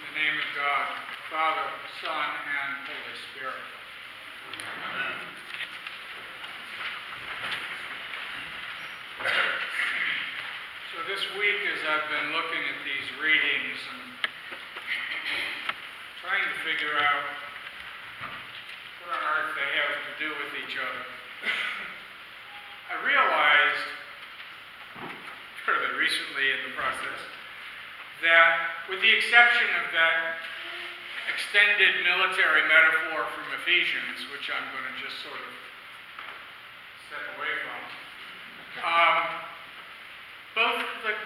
In the name of God, Father, Son, and Holy Spirit. Amen. So this week, as I've been looking at these readings and trying to figure out what on earth they have to do with each other, I realized, fairly recently in the process, that with the exception of that extended military metaphor from Ephesians, which I'm going to just sort of step away from, both the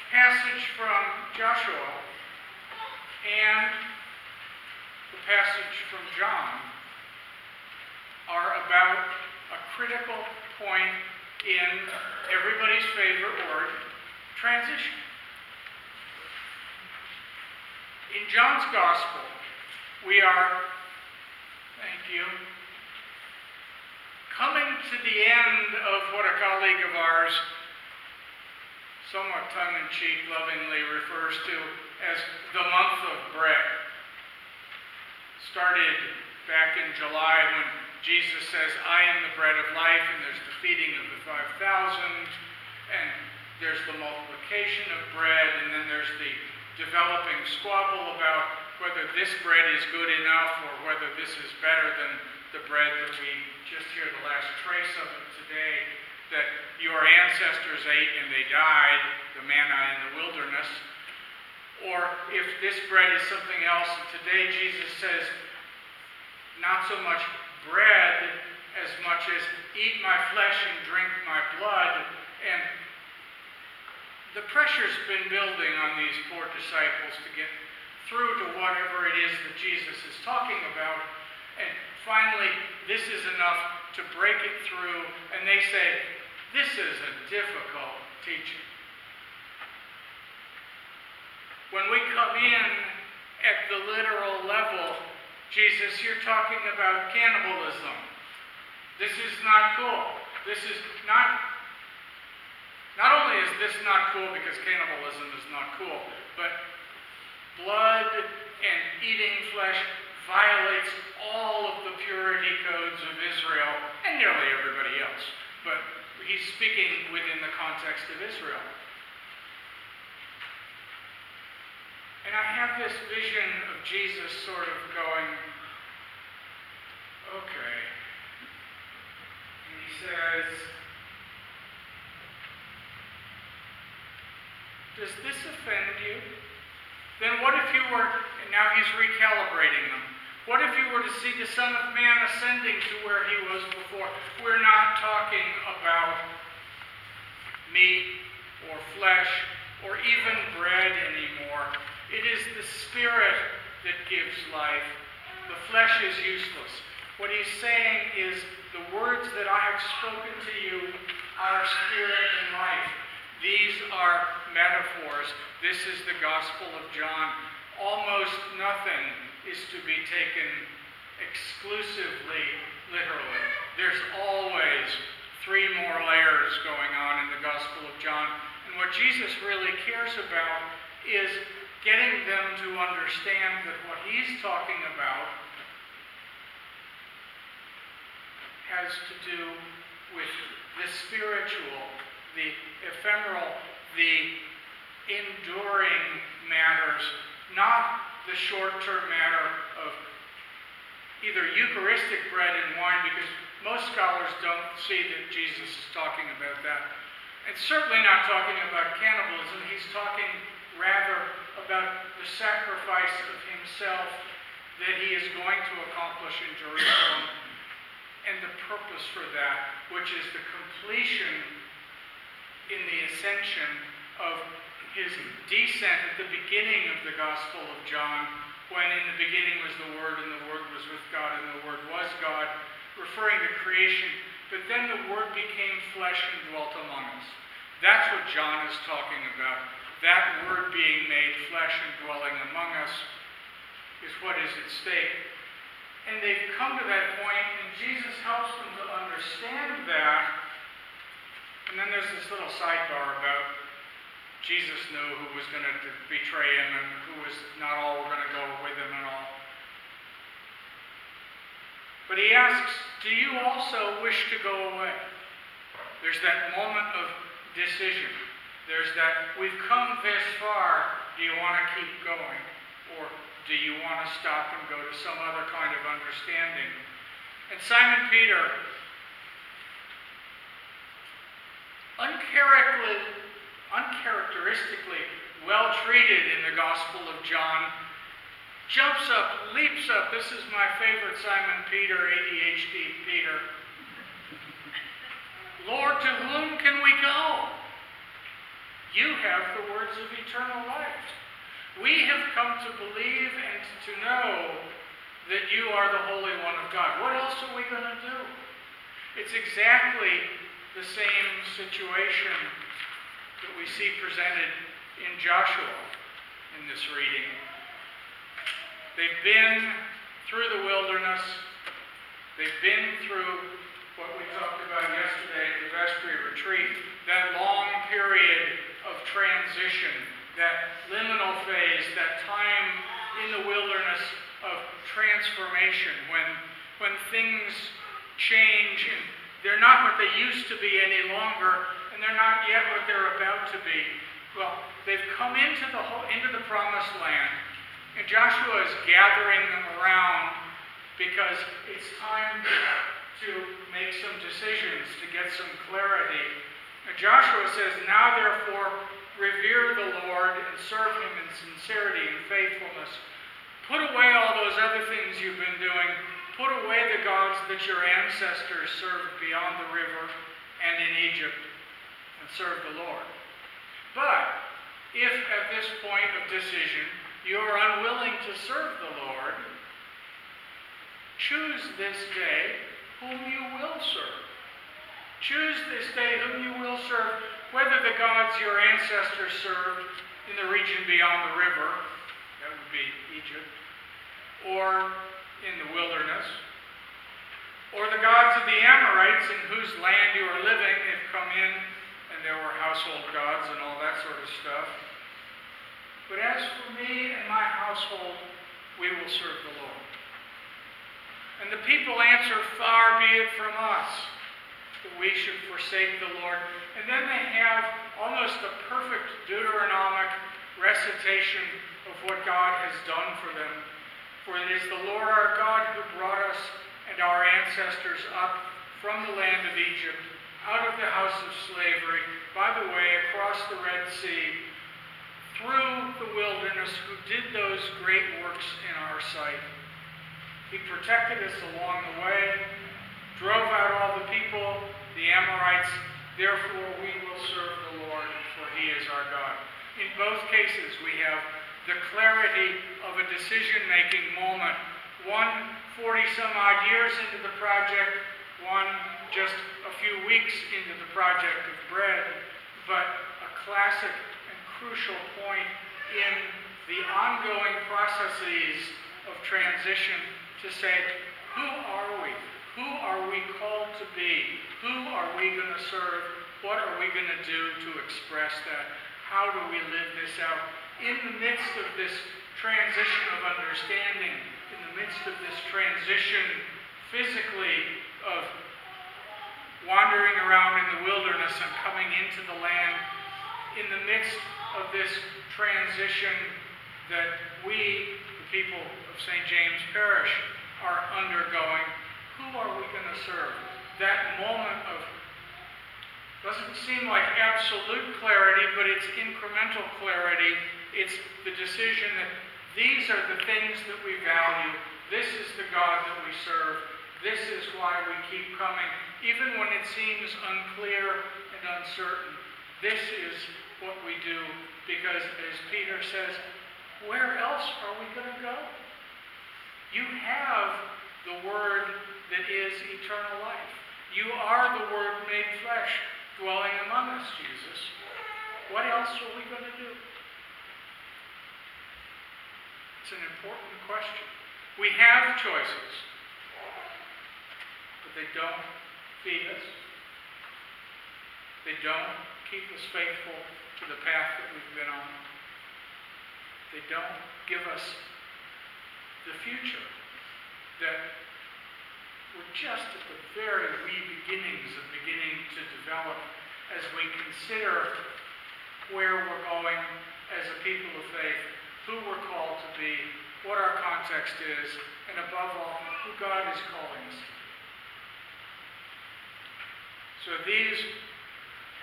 passage from Joshua and the passage from John are about a critical point in everybody's favorite word, transition. In John's Gospel, we are, thank you, coming to the end of what a colleague of ours, somewhat tongue-in-cheek, lovingly refers to as the month of bread. Started back in July when Jesus says, I am the bread of life, and there's the feeding of the 5,000, and there's the multiplication of bread, and then there's the developing squabble about whether this bread is good enough or whether this is better than the bread that we just hear the last trace of it today, that your ancestors ate and they died, the manna in the wilderness, or if this bread is something else. And today Jesus says, not so much bread as much as eat my flesh and drink my blood. And the pressure's been building on these poor disciples to get through to whatever it is that Jesus is talking about. And finally, this is enough to break it through. And they say, this is a difficult teaching. When we come in at the literal level, Jesus, you're talking about cannibalism. This is not cool. This is not only is this not cool because cannibalism is not cool, but blood and eating flesh violates all of the purity codes of Israel and nearly everybody else. But he's speaking within the context of Israel. And I have this vision of Jesus sort of going, okay. And he says, does this offend you? Then what if you were, and now he's recalibrating them, what if you were to see the Son of Man ascending to where he was before? We're not talking about meat or flesh or even bread anymore. It is the Spirit that gives life. The flesh is useless. What he's saying is the words that I have spoken to you are spirit and life. These are metaphors. This is the Gospel of John. Almost nothing is to be taken exclusively literally. There's always three more layers going on in the Gospel of John. And what Jesus really cares about is getting them to understand that what he's talking about has to do with the spiritual, the ephemeral, the enduring matters, not the short-term matter of either Eucharistic bread and wine, because most scholars don't see that Jesus is talking about that. And certainly not talking about cannibalism. He's talking rather about the sacrifice of himself that he is going to accomplish in Jerusalem, and the purpose for that, which is the completion in the ascension of his descent at the beginning of the Gospel of John, when in the beginning was the Word, and the Word was with God, and the Word was God, referring to creation. But then the Word became flesh and dwelt among us. That's what John is talking about. That Word being made flesh and dwelling among us is what is at stake. And they've come to that point, and Jesus helps them to understand that. And then there's this little sidebar about Jesus knew who was going to betray him and who was not all were going to go But he asks, do you also wish to go away? There's that moment of decision. There's that, we've come this far, do you want to keep going? Or do you want to stop and go to some other kind of understanding? And Simon Peter, uncharacteristically well treated in the Gospel of John, jumps up, leaps up. This is my favorite Simon Peter, ADHD Peter. Lord, to whom can we go? You have the words of eternal life. We have come to believe and to know that you are the Holy One of God. What else are we going to do? It's exactly the same situation that we see presented in Joshua in this reading. They've been through the wilderness. They've been through what we talked about yesterday at the vestry retreat, that long period of transition, that liminal phase, that time in the wilderness of transformation, when things change and they're not what they used to be any longer, and they're not yet what they're about to be. Well, they've come into the promised land, and Joshua is gathering them around because it's time to make some decisions, to get some clarity. And Joshua says, now therefore, revere the Lord and serve him in sincerity and faithfulness. Put away all those other things you've been doing. Put away the gods that your ancestors served beyond the river and in Egypt, and serve the Lord. But if at this point of decision you are unwilling to serve the Lord, choose this day whom you will serve. Choose this day whom you will serve, whether the gods your ancestors served in the region beyond the river, that would be Egypt, or in the wilderness, or the gods of the Amorites in whose land you are living. They've come in, and there were household gods and all that sort of stuff. But as for me and my household, we will serve the Lord. And the people answer, far be it from us that we should forsake the Lord. And then they have almost a perfect Deuteronomic recitation of what God has done for them. For it is the Lord our God who brought us and our ancestors up from the land of Egypt, out of the house of slavery, by the way, across the Red Sea, through the wilderness, who did those great works in our sight. He protected us along the way, drove out all the people, the Amorites. Therefore, we will serve the Lord, for he is our God. In both cases, we have the clarity of a decision-making moment. One 40-some-odd years into the project, one just a few weeks into the project of bread, but a classic and crucial point in the ongoing processes of transition to say, who are we? Who are we called to be? Who are we going to serve? What are we going to do to express that? How do we live this out? In the midst of this transition of understanding, in the midst of this transition physically of wandering around in the wilderness and coming into the land, in the midst of this transition that we, the people of St. James Parish, are undergoing, who are we going to serve? That moment of, doesn't seem like absolute clarity, but it's incremental clarity. It's the decision that these are the things that we value. This is the God that we serve. This is why we keep coming, even when it seems unclear and uncertain. This is what we do, because as Peter says, where else are we going to go? You have the Word that is eternal life. You are the Word made flesh, dwelling among us, Jesus. What else are we going to do? It's an important question. We have choices, but they don't feed us. They don't keep us faithful to the path that we've been on. They don't give us the future that we're just at the very wee beginnings of beginning to develop as we consider where we're going as a people of faith, who we're called to be, what our context is, and above all, who God is calling us to be. So these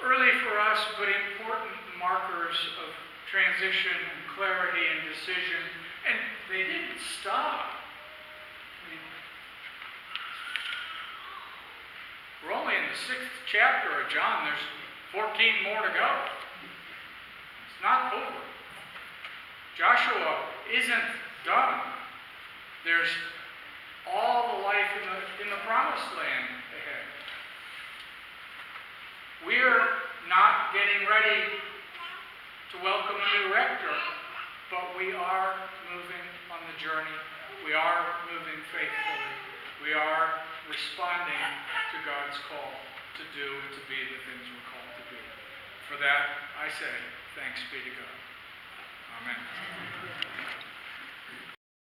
early for us, but important markers of transition and clarity and decision, and they didn't stop. We're only in the 6th chapter of John. There's 14 more to go. It's not over. Joshua isn't done. There's all the life in the promised land ahead. We're not getting ready to welcome a new rector, but we are moving on the journey. We are moving faithfully. We are responding to God's call to do and to be the things we're called to be. For that, I say, thanks be to God. Amen.